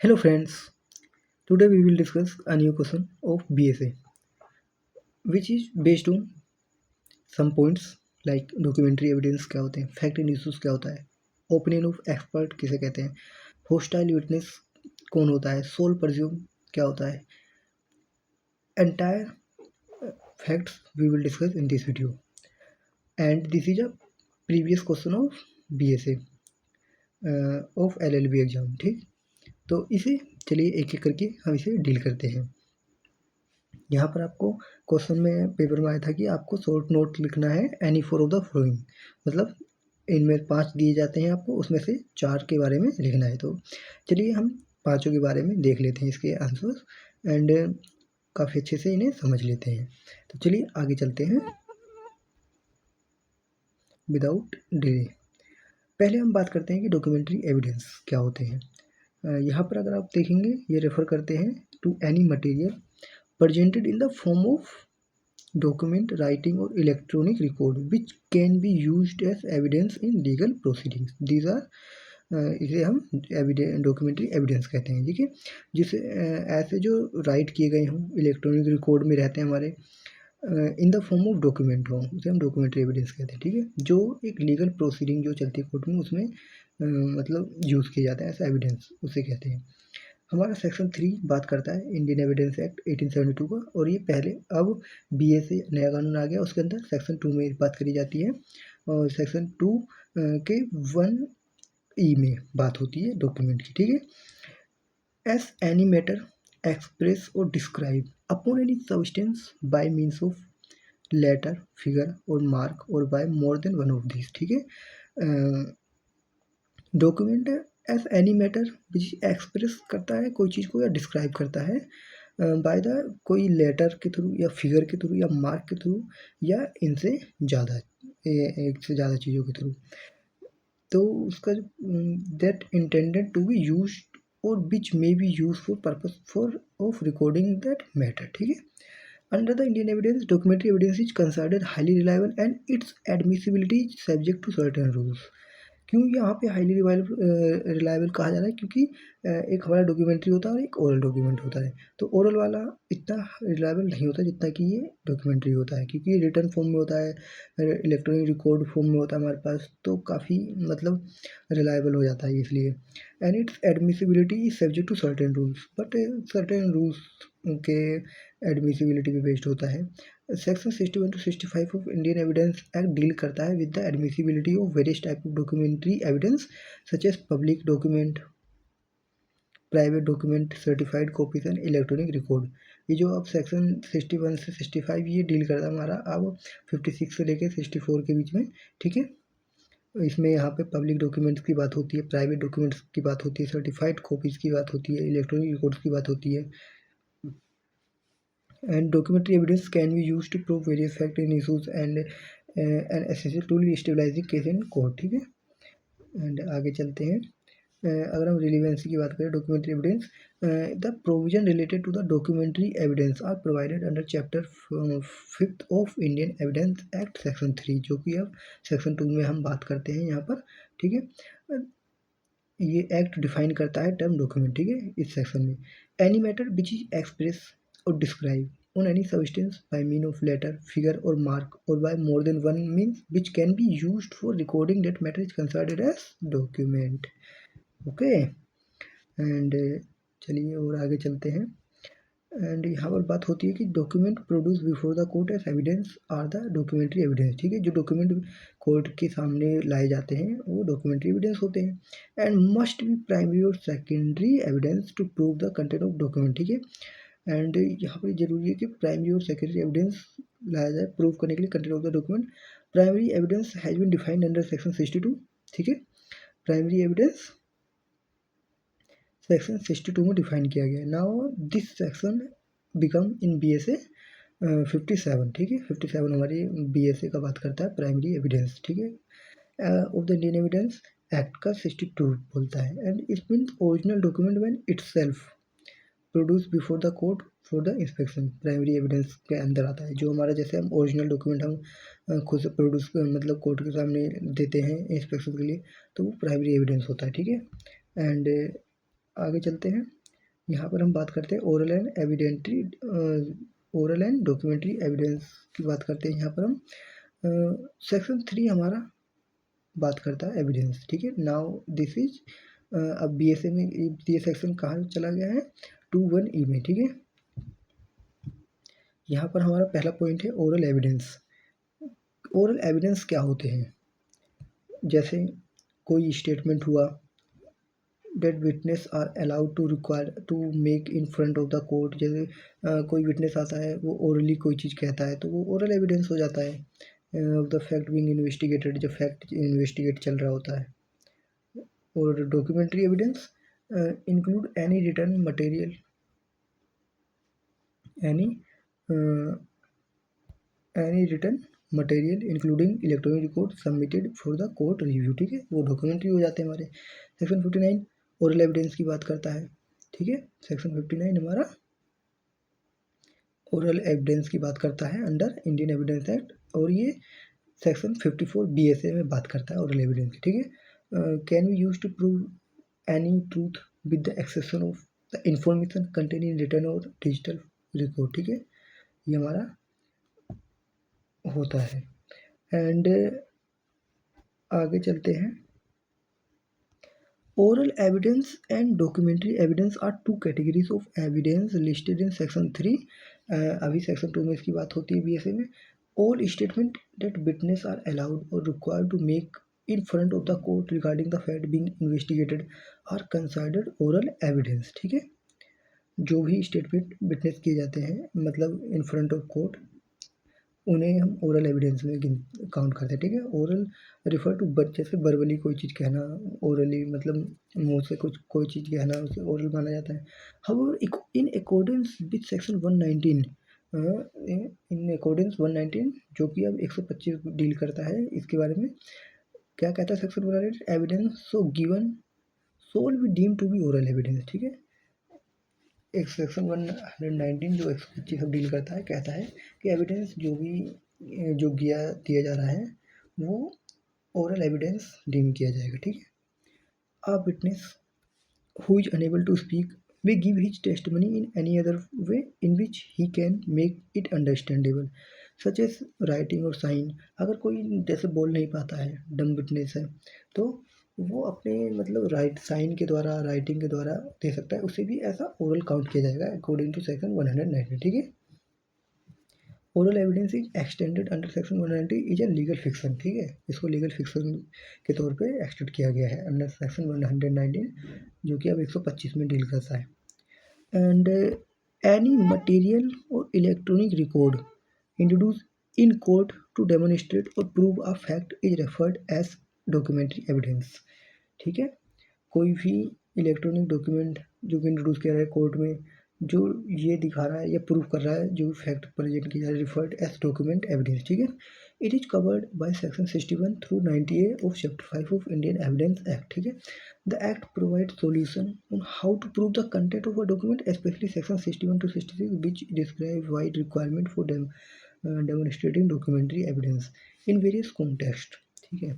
Hello friends, today we will discuss a new question of BSA which is based on some points like documentary evidence क्या होते हैं, fact and issues क्या होता है, opinion of expert किसे कहते हैं, होस्टाइल विटनेस कौन होता है, सोल परज्यूम क्या होता है, entire facts we will discuss in this video and this is a previous question of BSA of LLB exam. ठीक, तो इसे चलिए एक एक करके हम इसे डील करते हैं। यहाँ पर आपको क्वेश्चन में पेपर में आया था कि आपको शॉर्ट नोट लिखना है any four of the following, मतलब इनमें 5 दिए जाते हैं आपको, उसमें से 4 के बारे में लिखना है। तो चलिए हम पाँचों के बारे में देख लेते हैं इसके आंसर्स एंड काफ़ी अच्छे से इन्हें समझ लेते हैं। तो चलिए आगे चलते हैं विदाउट डिले। पहले हम बात करते हैं कि डॉक्यूमेंट्री एविडेंस क्या होते हैं। यहाँ पर अगर आप देखेंगे ये रेफर करते हैं to any material presented in the form of document, writing or electronic record which can be used as evidence in legal proceedings. These are इसे हम डॉक्यूमेंट्री एविडेंस कहते हैं। ठीक है, जिसे ऐसे जो राइट किए गए हों, इलेक्ट्रॉनिक रिकॉर्ड में रहते हैं हमारे, in the form of document हो, उसे हम डॉक्यूमेंट्री एविडेंस कहते हैं। ठीक है, जो एक लीगल प्रोसीडिंग जो चलती है कोर्ट में उसमें मतलब यूज़ किया जाता है ऐसा एविडेंस, उसे कहते हैं। हमारा सेक्शन 3 बात करता है इंडियन एविडेंस एक्ट 1872 का, और ये पहले अब BSA नया कानून आ गया, उसके अंदर सेक्शन 2 में बात करी जाती है और सेक्शन 2 के 1E में बात होती है डॉक्यूमेंट की। ठीक है, एस एनी मैटर एक्सप्रेस और describe upon any substance by means of letter, figure और मार्क और by more than one of this. ठीक है, document as any matter which express करता है कोई चीज़ को या डिस्क्राइब करता है बाय द कोई लेटर के थ्रू या फिगर के थ्रू या मार्क के थ्रू या इनसे ज़्यादा, एक से ज़्यादा चीज़ों के थ्रू। तो उसका that intended to be use और which may be use for purpose for of recording that matter. ठीक है, under the Indian evidence documentary evidence is considered highly reliable and its admissibility is subject to certain rules. क्यों यहाँ पे highly reliable कहा जा रहा है? क्योंकि एक हमारा डॉक्यूमेंट्री होता है और एक ओरल डॉक्यूमेंट होता है। तो ओरल वाला इतना रिलायबल नहीं होता जितना कि ये डॉक्यूमेंट्री होता है, क्योंकि रिटर्न फॉर्म में होता है, इलेक्ट्रॉनिक रिकॉर्ड फॉर्म में होता है हमारे पास, तो काफ़ी मतलब रिलायबल हो जाता है इसलिए। And its admissibility is subject to certain rules, but certain rules के एडमिसिबिलिटी पे बेस्ड होता है। Section 61 to 65 of Indian evidence act deal करता है with the admissibility of various type of documentary evidence such as public document, private document, certified copies and electronic record. ये जो अब section 61 से 65 ये डील करता है हमारा अब 56 से लेकर 64 के बीच में। ठीक है, इसमें यहाँ पे पब्लिक डॉक्यूमेंट्स की बात होती है, प्राइवेट डॉक्यूमेंट्स की बात होती है, सर्टिफाइड कॉपीज़ की बात होती है, इलेक्ट्रॉनिक रिकॉर्ड्स की बात होती है। And documentary evidence can be used to prove various facts and issues and an essential tool in stabilizing case in court। ठीक है, एंड आगे चलते हैं। अगर हम रिलीवेंसी की बात करें documentary evidence, the provision related to the documentary evidence are provided under chapter 5 of Indian evidence act section 3, जो कि अब सेक्शन 2 में हम बात करते हैं यहाँ पर। ठीक है, ये एक्ट डिफाइन करता है टर्म डॉक्यूमेंट। ठीक है, इस सेक्शन में any matter which is express और describe on any substance by mean of letter, figure or mark or by more than one means which can be used for recording that matter is considered as document। okay, and चलिए और आगे चलते हैं। And यहाँ पर बात होती है कि document produce before the court as evidence are the documentary evidence. ठीक है, जो डॉक्यूमेंट कोर्ट के सामने लाए जाते हैं वो डॉक्यूमेंट्री एविडेंस होते हैं। एंड मस्ट बी प्राइमरी और secondary evidence to prove the content of document. ठीक है, एंड यहाँ पर जरूरी है कि प्राइमरी और सेकेंडरी एविडेंस लाया जाए प्रूव करने के लिए content of the document. Primary evidence has been defined under section 62। ठीक है, प्राइमरी एविडेंस सेक्शन 62 में डिफाइन किया गया। Now this section become in BSA 57। ठीक है, 57 हमारी BSA का बात करता है प्राइमरी एविडेंस। ठीक है, of the Indian evidence act का 62 बोलता है। And it means original document when itself produce before the court for the inspection. Primary evidence के अंदर आता है जो हमारा, जैसे हम ओरिजिनल डॉक्यूमेंट हम खुद से प्रोड्यूस मतलब कोर्ट के सामने देते हैं इंस्पेक्शन के लिए, तो वो प्राइमरी एविडेंस होता है। ठीक है, एंड आगे चलते हैं। यहाँ पर हम बात करते हैं ओरल एंड डॉक्यूमेंट्री एविडेंस की बात करते हैं। यहाँ पर हम सेक्शन 3 हमारा बात करता है एविडेंस, ठीक है। नाउ दिस इज अब BSA में ये सेक्शन कहाँ चला गया है, 2(1)E में, ठीक है। यहाँ पर हमारा पहला पॉइंट है ओरल एविडेंस। ओरल एविडेंस क्या होते हैं, जैसे कोई स्टेटमेंट हुआ, that witness are allowed to require to make in front of the court. जैसे कोई विटनेस आता है, वो ओरली कोई चीज़ कहता है, तो वो ओरल एविडेंस हो जाता है। द फैक्ट बीइंग इन्वेस्टिगेटेड, जब फैक्ट इन्वेस्टिगेट चल रहा होता है। और documentary evidence include any return material, any return material including electronic record submitted for the court review, ठीक है। वो डॉक्यूमेंट्री हो जाते हैं हमारे। सेक्शन 59 ओरल एविडेंस की बात करता है, ठीक है। सेक्शन 59 हमारा ओरल एविडेंस की बात करता है अंडर इंडियन एविडेंस एक्ट, और ये सेक्शन 54 BSA में बात करता है ओरल एविडेंस की, ठीक है। Can we use to prove any truth with the exception of the information contain in return और डिजिटल रिकॉर्ड, ठीक है। ये हमारा होता है। एंड आगे चलते हैं। Oral evidence and documentary evidence are two categories of evidence listed in section 3। अभी सेक्शन 2 में इसकी बात होती है BSA में। All statement that witness are allowed और required to make in front of the court regarding the fact being investigated are considered oral evidence, ठीक है। जो भी स्टेटमेंट विटनेस किए जाते हैं, मतलब इन फ्रंट ऑफ कोर्ट, उन्हें हम ओरल एविडेंस में काउंट करते हैं, ठीक है। ओरल रिफर टू जैसे वर्बली कोई चीज़ कहना, ओरली मतलब मुंह से कुछ कोई चीज़ कहना, उसे ओरल माना जाता है। However in accordance with section 119, in accordance 119 जो कि अब 125 डील करता है, इसके बारे में क्या कहता है section 119, evidence so given shall be deem to be oral evidence, ठीक है। एक सेक्शन 119 जो 125 सब डील करता है, कहता है कि एविडेंस जो दिया जा रहा है वो ओरल एविडेंस डीम किया जाएगा, ठीक है। A witness who is unable to speak may give his testimony in any other way in which he can make it understandable such as writing और sign। अगर कोई जैसे बोल नहीं पाता है, डम विटनेस है, तो वो अपने मतलब साइन के द्वारा, राइटिंग के द्वारा दे सकता है, उसे भी ऐसा ओरल काउंट किया जाएगा अकॉर्डिंग टू सेक्शन 119, ठीक है। Oral evidence is extended under section 190 is a legal fiction, ठीक है। इसको लीगल फिक्शन के तौर पे एक्सटेंड किया गया है अंडर सेक्शन 119, जो कि अब 125 में डील करता है। एंड एनी मटेरियल और electronic record introduce in court to demonstrate और prove a fact is referred as documentary evidence, ठीक है। कोई भी इलेक्ट्रॉनिक डॉक्यूमेंट जो कि इंट्रोड्यूस किया है कोर्ट में, जो ये दिखा रहा है या प्रूव कर रहा है जो फैक्ट प्रेजेंट किया है, रिफर्ड एज डॉक्यूमेंट एविडेंस, ठीक है। It is covered by section 61 through 90A of chapter 5 of Indian evidence act, ठीक है। The act provide solution on how to prove the content of a document, specially section 61 to 66 which describe wide requirement for demonstrating documentary evidence in various context, ठीक है।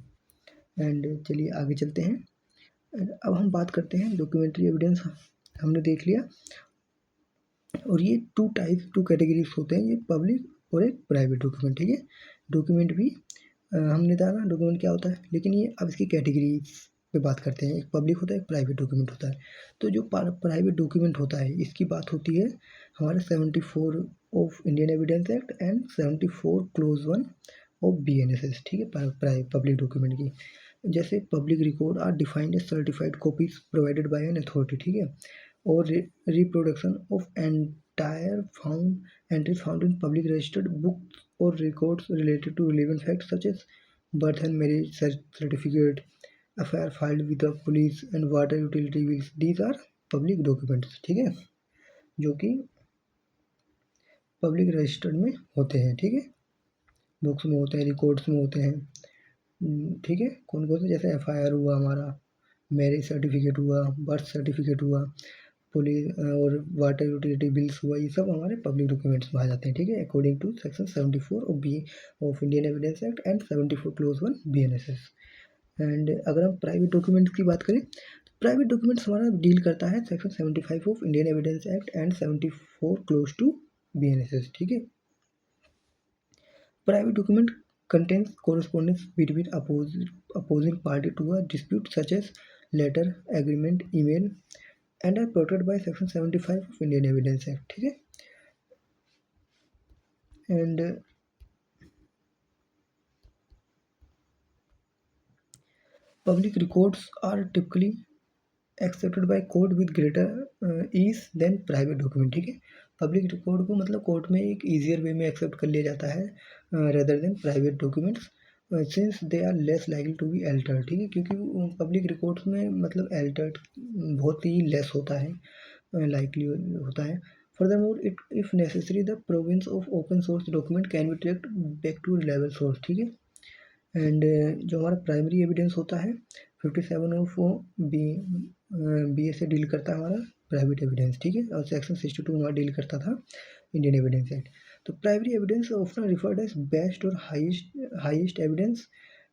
And चलिए आगे चलते हैं। अब हम बात करते हैं डॉक्यूमेंट्री एविडेंस, हमने देख लिया। और ये टू कैटेगरीज होते हैं, ये पब्लिक और एक प्राइवेट डॉक्यूमेंट, ठीक है। डॉक्यूमेंट भी हमने जाना डॉक्यूमेंट क्या होता है, लेकिन ये अब इसकी कैटेगरीज पे बात करते हैं। एक पब्लिक होता है, एक प्राइवेट डॉक्यूमेंट होता है। तो जो प्राइवेट डॉक्यूमेंट होता है, इसकी बात होती है हमारे 74 of Indian evidence act and 74 clause 1 of BNSS, ठीक है। पब्लिक डॉक्यूमेंट की जैसे public record are defined as certified copies provided by an authority, ठीक है। और reproduction of entire entries found in public registered books or records related to relevant facts such as birth and marriage certificate, FIR filed with the police and water utility bills, these are public documents, ठीक है, जो कि public registered में होते हैं, ठीक है। Books में होते हैं, रिकॉर्ड्स में होते हैं, ठीक है। कौन कौन से, जैसे FIR हुआ हमारा, मैरिज सर्टिफिकेट हुआ, बर्थ सर्टिफिकेट हुआ, पुलिस और वाटर यूटिलिटी बिल्स हुआ, ये सब हमारे पब्लिक डॉक्यूमेंट्स में आ जाते हैं, ठीक है। According to section 74 of Indian evidence act and 74 clause 1 BNSS। एंड अगर हम प्राइवेट डॉक्यूमेंट्स की बात करें, तो प्राइवेट डॉक्यूमेंट्स हमारा डील करता है section 75 of Indian evidence act and 74 clause two BNSS, ठीक है। Private document contains correspondence between opposing party to a dispute such as letter, agreement, email and are protected by section 75 of Indian Evidence Act, ठीक है। And public records are typically accepted by court with greater ease than private document, ठीक है। Public record को मतलब court में एक easier वे में accept कर लिया जाता है rather than private documents since they are less likely to be altered, ठीक है, क्योंकि पब्लिक रिकॉर्ड्स में मतलब एल्टर्ड बहुत ही लेस होता है, लाइकली होता है। Furthermore it if necessary the province of open source document can be tracked back to reliable source, ठीक है। एंड जो हमारा प्राइमरी एविडेंस होता है 57 ऑफ BA से डील करता है हमारा प्राइवेट एविडेंस, ठीक है, और सेक्शन 62 हमारा डील करता था इंडियन एविडेंस एक्ट। तो primary evidence often referred as best और highest evidence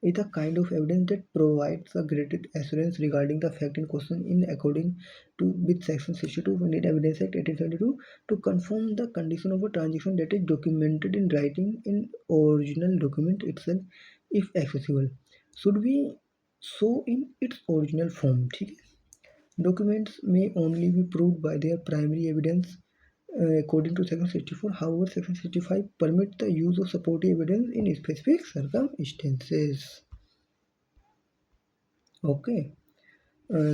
is a kind of evidence that provides a greater assurance regarding the fact in question in according to with section 62 of Indian Evidence Act 1872 to confirm the condition of a transaction that is documented in writing in original document itself if accessible should be so in its original form, ठीक है। Documents may only be proved by their primary evidence according to section 64. However, section 65 permits the use of supporting evidence in specific circumstances. Okay.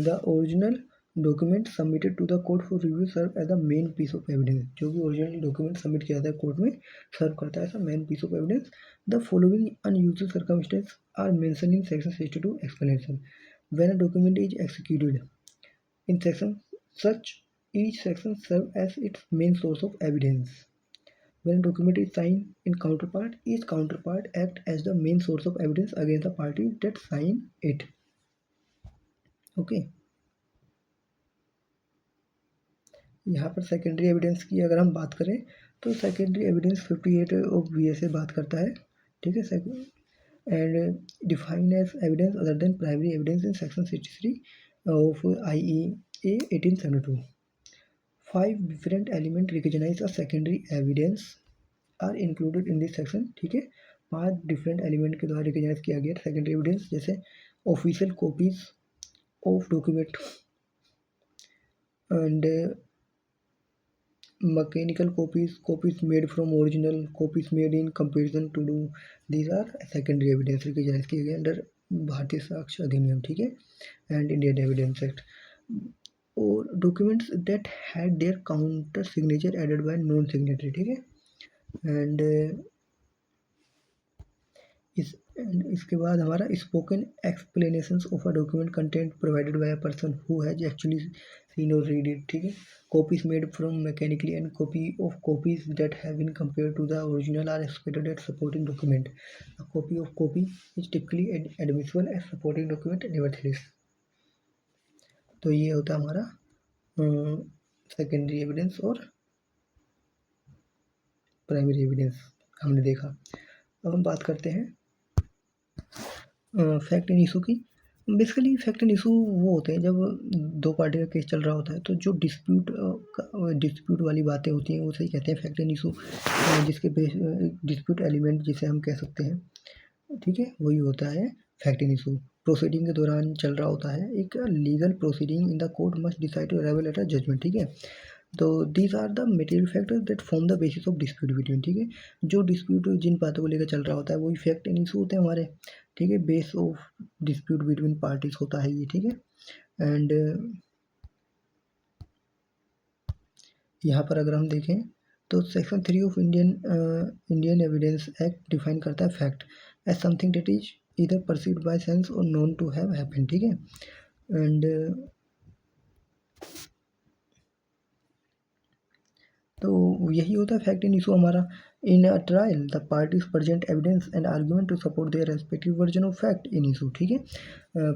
The original document submitted to the court for review serve as the main piece of evidence. जो भी original document submit किया जाता है court में सर्व करता है main piece of evidence. The following unusual circumstances are mentioned in section 62 explanation. When a document is executed in section such each section serves as its main source of evidence. When a document is signed in counterpart, each counterpart acts as the main source of evidence against the parties that sign it. Okay. यहाँ पर secondary evidence की अगर हम बात करें तो secondary evidence 58 of BA से बात करता है, ठीक है, and define as evidence other than primary evidence in section 63 of IEA 1872. 5 different element recognize a secondary evidence are included in this section, ठीक है। 5 डिफरेंट एलिमेंट के द्वारा रिकॉग्नाइज किया गया सेकेंडरी एविडेंस, जैसे official copies of document and mechanical copies made from original, copies made in comparison to do, these are secondary evidence recognise किए गए under भारतीय साक्ष्य अधिनियम, ठीक है, एंड इंडियन एविडेंस एक्ट। और documents that had their counter signature added by non signatory, ठीक है। एंड इसके बाद हमारा spoken explanations of a document content provided by a person who has actually seen और रीड इट, ठीक है। Copies made from mechanically and copy of copies that have been compared to the original are expected eight supporting document. A copy of copy is typically admissible as supporting document nevertheless. तो ये होता है हमारा secondary evidence और primary evidence हमने देखा। अब हम बात करते हैं फैक्ट एंड इशू की। बेसिकली फैक्ट एंड इशू वो होते हैं जब दो पार्टी का केस चल रहा होता है, तो जो डिस्प्यूट वाली बातें होती हैं उसे कहते हैं फैक्ट एंड इशू, जिसके बेस डिस्प्यूट एलिमेंट जिसे हम कह सकते हैं, ठीक है, वही होता है फैक्ट एंड इशू। प्रोसीडिंग के दौरान चल रहा होता है एक legal proceeding in the court must decide to arrive at a judgement, ठीक है। तो these are the material factors that form the basis of dispute between, ठीक है। जो डिस्प्यूट जिन बातों को लेकर चल रहा होता है वही फैक्ट एंड इशू होते हैं हमारे, ठीक है। Base of dispute between parties होता है ये, ठीक है। एंड यहाँ पर अगर हम देखें तो section 3 of Indian evidence act define करता है fact as something that is either perceived by sense और नोन टू हैव हैपन, ठीक है। एंड तो यही होता है फैक्ट एंड इशू हमारा। In a trial the parties present evidence and argument to support their respective version of fact in issue, ठीक है।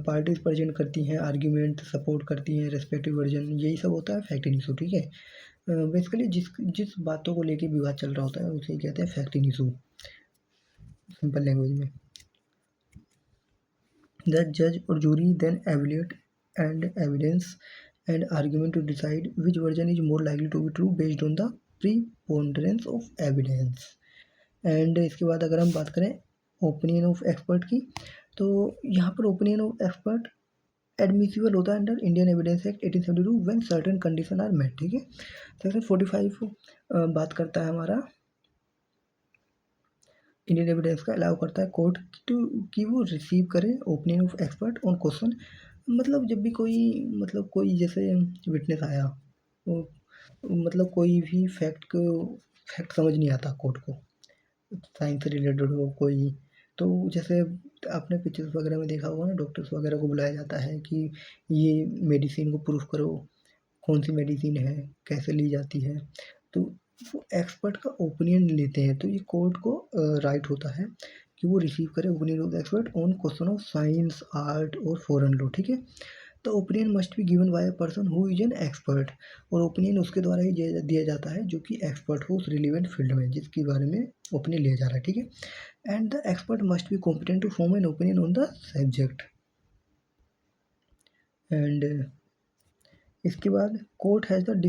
पार्टीज प्रेजेंट करती हैं, आर्ग्यूमेंट सपोर्ट करती हैं, रेस्पेक्टिव वर्जन, यही सब होता है फैक्ट इन इशू, ठीक है। बेसिकली जिस बातों को लेके विवाद चल रहा होता है उसे कहते हैं fact in issue, simple language में। द जज और jury then evaluate and evidence and argument to decide which version is more likely to be true based on the preponderance of evidence. And इसके बाद अगर हम बात करें ओपिनियन ऑफ एक्सपर्ट की, तो यहाँ पर ओपिनियन ऑफ एक्सपर्ट एडमिसिबल होता है under Indian evidence act 1872 when certain condition are met. ठीक है, सेक्शन 45 बात करता है हमारा इंडियन एविडेंस का अलाउ करता है कोर्ट टू कि वो रिसीव करे opinion of expert on question. मतलब जब भी कोई जैसे विटनेस आया, वो मतलब कोई भी फैक्ट समझ नहीं आता कोर्ट को, साइंस से रिलेटेड हो कोई, तो जैसे आपने पिक्चर्स वगैरह में देखा होगा ना, डॉक्टर्स वगैरह को बुलाया जाता है कि ये मेडिसिन को प्रूफ करो, कौन सी मेडिसिन है, कैसे ली जाती है, तो वो एक्सपर्ट का ओपिनियन लेते हैं। तो ये कोर्ट को राइट होता है कि वो रिसीव करे opinion of the expert on question of science, art और फॉरेन लॉ। ठीक है, the opinion must be given by a person who is an expert, और ओपिनियन उसके द्वारा ही दिया जाता है जो कि एक्सपर्ट हो उस रिलेवेंट फील्ड में जिसके बारे में ओपिनियन लिया जा रहा है। ठीक है, and the expert must be competent to form an opinion on the subject. And इसके बाद court has the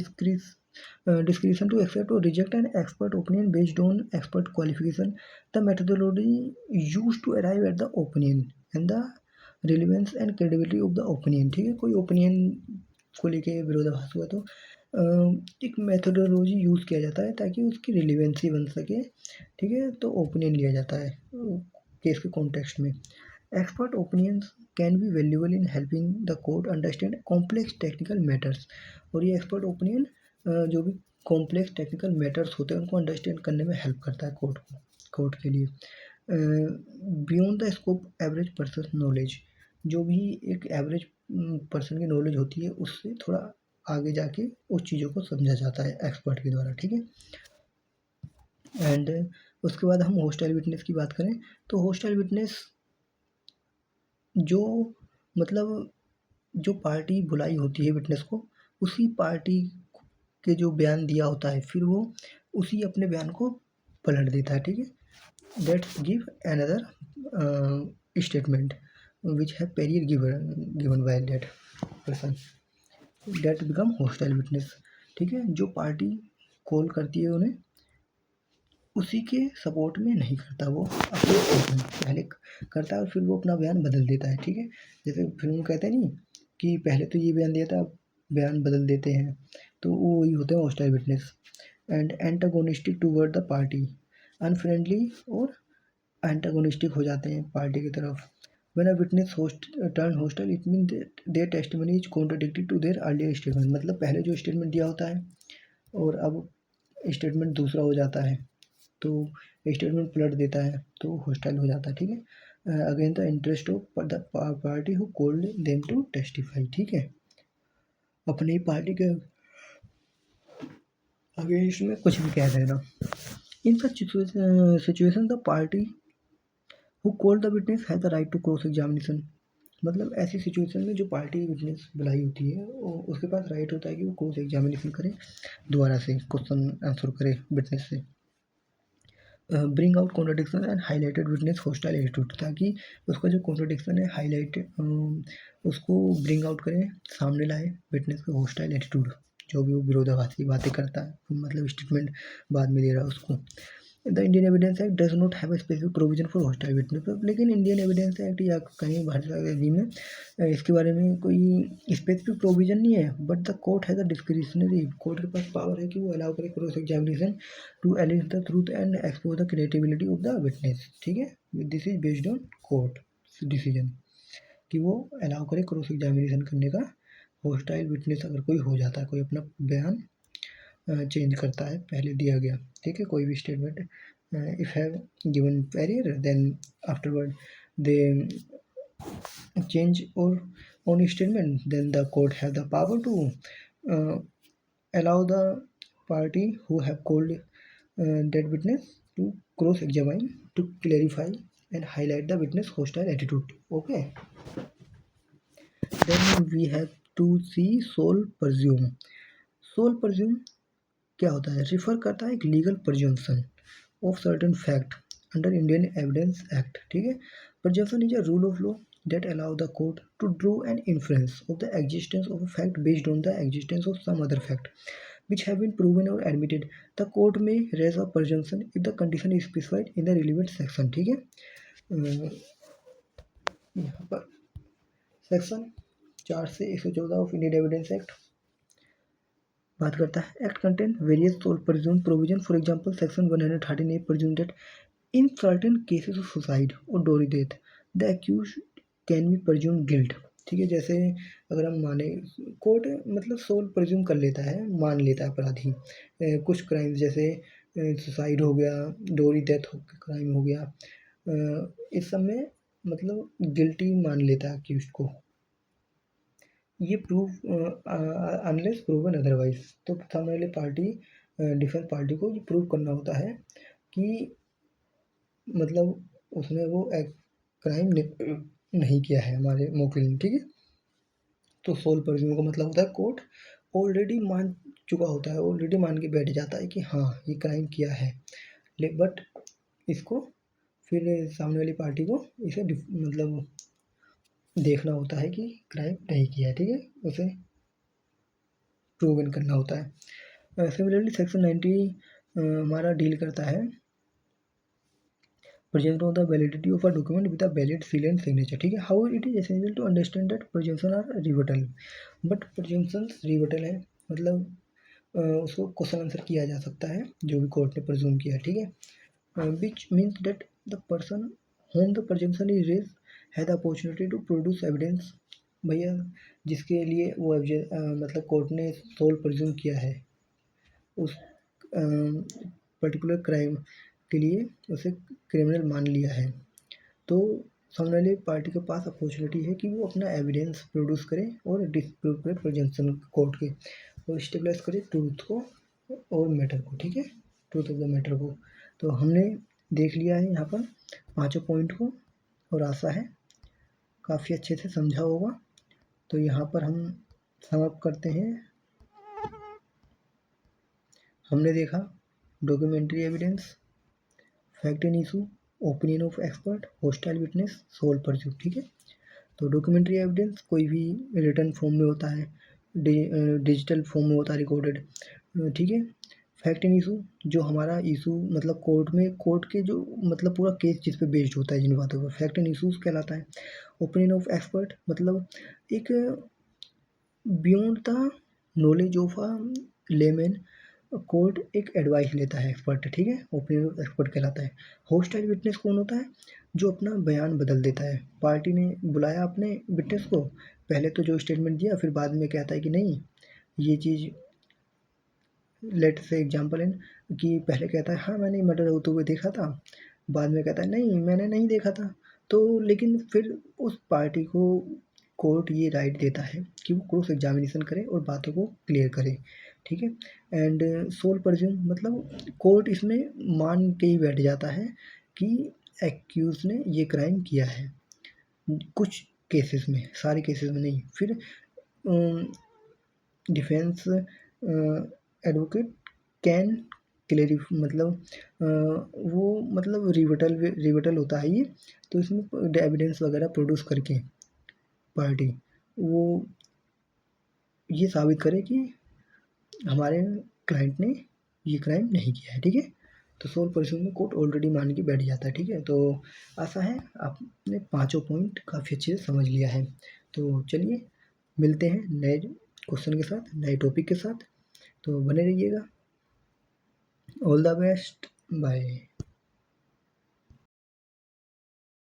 discretion to accept or reject an expert opinion based on expert qualification, the methodology used to arrive at the opinion, and the relevance and credibility of the opinion। ठीक है, कोई opinion को लेके विरोधाभास हुआ तो एक methodology use किया जाता है ताकि उसकी रिलेवेंसी बन सके। ठीक है, तो ओपिनियन लिया जाता है केस के कॉन्टेक्स्ट में। Expert opinions can be valuable in helping the court understand complex technical matters, और ये एक्सपर्ट ओपिनियन जो भी कॉम्प्लेक्स टेक्निकल मैटर्स होते हैं उनको अंडरस्टैंड करने में हेल्प करता है कोर्ट के लिए। Beyond the scope average person knowledge, जो भी एक एवरेज पर्सन की नॉलेज होती है उससे थोड़ा आगे जाके उस चीज़ों को समझा जाता है एक्सपर्ट के द्वारा। ठीक है, एंड उसके बाद हम होस्टाइल विटनेस की बात करें तो होस्टाइल विटनेस जो मतलब जो पार्टी बुलाई होती है विटनेस को, उसी पार्टी के जो बयान दिया होता है फिर वो उसी अपने बयान को पलट देता है। ठीक है, that's give another statement which have Periyar given by that person, that become hostile witness. ठीक है, जो पार्टी कॉल करती है उन्हें उसी के सपोर्ट में नहीं करता, वो अपने स्टेटमेंट पहले करता है और फिर वो अपना बयान बदल देता है। ठीक है, जैसे फिल्म कहते हैं नहीं कि पहले तो ये बयान दिया था अब बयान बदल देते हैं, तो वो वही होते हैं hostile witness. And antagonistic toward the party, unfriendly और एंटागोनिस्टिक हो जाते हैं पार्टी की तरफ। When a witness turn hostile, it means that their testimony is contradictory to their earlier statement। मतलब पहले जो स्टेटमेंट दिया होता है और अब स्टेटमेंट दूसरा हो जाता है, तो स्टेटमेंट पलट देता है तो हॉस्टाइल हो जाता है। ठीक है, against the interest of the party who called them to testify. ठीक है, अपनी पार्टी के अगेंस्ट में कुछ भी कह देना। In such situation the party who called the witness has the right to cross examination. मतलब ऐसी सिचुएशन में जो पार्टी विटनेस बुलाई होती है उसके पास राइट होता है कि वो क्रॉस एग्जामिनेशन करे, दोबारा से क्वेश्चन आंसर करे विटनेस से। Bring out contradiction and highlighted witness hostile attitude, ताकि उसका जो कॉन्ट्रडिक्शन है हाईलाइट उसको ब्रिंग आउट करें, सामने लाए विटनेस का हॉस्टाइल एटीट्यूड, जो भी वो विरोधाभासी बातें करता है, मतलब स्टेटमेंट बाद में दे रहा है उसको। The Indian evidence act does not have a specific provision for hostile witness, लेकिन इंडियन एविडेंस एक्ट या कहीं भारतीय में इसके बारे में कोई स्पेसिफिक प्रोविजन नहीं है, but the court has a discretionary, court के पास पावर है कि वो अलाउ करे cross examination to elicit the truth and expose the creativity of the witness. ठीक है, this is based on court decision कि वो अलाउ करे क्रॉस एग्जामिनेशन करने का हॉस्टाइल विटनेस अगर कोई हो जाता है, कोई अपना बयान चेंज करता है पहले दिया गया। ठीक है, कोई भी statement if have given barrier then afterward they change or on statement, then the court have the power to allow the party who have called that witness to cross examine to clarify and highlight the witness hostile attitude। Okay, then we have to see sole presume। sole presume क्या होता है, refer करता है एक legal presumption of certain fact under Indian evidence act. ठीक है, presumption is a rule of law that allow the court to draw an inference of the existence of a fact based on the existence of some other fact which have been proven or admitted. The court may raise a presumption if the condition is specified in the relevant section. ठीक है, यहाँ पर section 4 से 114 of Indian evidence act बात करता है। Act contain various sole presume provision. For example section 113 presume that in certain cases of suicide और dowry death the accuse can be presume guilt. ठीक है, जैसे अगर हम माने कोर्ट मतलब सोल प्रिज्यूम कर लेता है, मान लेता है अपराधी कुछ क्राइम जैसे सुसाइड हो गया, डोरी डेथ क्राइम हो गया, इस सब में मतलब गिल्टी मान लेता है अक्यूज को। ये प्रूफ अनलेस प्रूवन अदरवाइज, तो सामने वाली पार्टी डिफेंस पार्टी को ये प्रूव करना होता है कि मतलब उसने वो क्राइम नहीं किया है हमारे मुवक्किल ने। ठीक है, तो सोल प्रिज्यूम का मतलब होता है कोर्ट ऑलरेडी मान चुका होता है, ऑलरेडी मान के बैठ जाता है कि हाँ ये क्राइम किया है, बट इसको फिर सामने वाली पार्टी को इसे मतलब देखना होता है कि क्राइम नहीं किया है। ठीक है, उसे प्रूवन करना होता है। सिमिलरली सेक्शन 90 हमारा डील करता है presumption of the validity of a document with a valid seal and signature। ठीक है, however it is essential to understand that presumption are rebuttable, but presumptions rebuttable है मतलब उसको क्वेश्चन आंसर किया जा सकता है जो भी कोर्ट ने प्रिज्यूम किया। ठीक है, which means that the person whom the presumption is raised has the opportunity to produce evidence। भैया जिसके लिए वो मतलब कोर्ट ने सोल प्रिज्यूम किया है उस पर्टिकुलर क्राइम के लिए उसे क्रिमिनल मान लिया है, तो सामने वाली पार्टी के पास अपॉर्चुनिटी है कि वो अपना एविडेंस प्रोड्यूस करे और डिस्प्रूव करे प्रेजेंशन कोर्ट के और स्टेबलाइज करे ट्रूथ को और मैटर को। ठीक है, ट्रूथ ऑफ द मैटर को। तो हमने देख लिया है यहाँ पर पाँचों पॉइंट को और आशा है काफ़ी अच्छे से समझा होगा। तो यहाँ पर हम समाप्त करते हैं। हमने देखा documentary evidence, fact in issue, opinion of expert, hostile witness, sole pursuit. ठीक है, तो डॉक्यूमेंट्री एविडेंस कोई भी रिटर्न फॉर्म में होता है, डिजिटल फॉर्म में होता है रिकॉर्डेड। ठीक है, फैक्ट इन इशू जो हमारा इशू मतलब कोर्ट में कोर्ट के जो मतलब पूरा केस जिस पे बेस्ड होता है जिन बातों पर, फैक्ट इन इशूज़ कहलाता है। ओपिनियन ऑफ एक्सपर्ट मतलब एक beyond the knowledge of a layman court एक एडवाइस लेता है एक्सपर्ट। ठीक है, ओपिनियन ऑफ एक्सपर्ट कहलाता है। होस्टाइल विटनेस कौन होता है? जो अपना बयान बदल देता है। पार्टी ने बुलाया अपने विटनेस को, पहले तो जो स्टेटमेंट दिया फिर बाद में कहता है कि नहीं ये चीज़, लेट से एग्जांपल है कि पहले कहता है हाँ मैंने मर्डर होते हुए देखा था, बाद में कहता है नहीं मैंने नहीं देखा था। तो लेकिन फिर उस पार्टी को कोर्ट ये राइट देता है कि वो क्रॉस एग्जामिनेशन करे और बातों को क्लियर करे। ठीक है, एंड सोल प्रिज्यूम मतलब कोर्ट इसमें मान के ही बैठ जाता है कि एक्यूज ने ये क्राइम किया है, कुछ केसेस में, सारे केसेस में नहीं। फिर डिफेंस एडवोकेट कैन क्लेरिफ मतलब वो मतलब रिबटल होता है ये, तो इसमें एविडेंस वगैरह प्रोड्यूस करके पार्टी वो ये साबित करे कि हमारे क्लाइंट ने ये क्राइम नहीं किया है। ठीक है, तो सोल प्रिज्यूम में कोर्ट ऑलरेडी मान के बैठ जाता है। ठीक है, तो आशा है आपने पाँचों पॉइंट काफ़ी अच्छे से समझ लिया है। तो चलिए मिलते हैं नए क्वेश्चन के साथ, नए टॉपिक के साथ, तो बने रहिएगा। All the best, bye.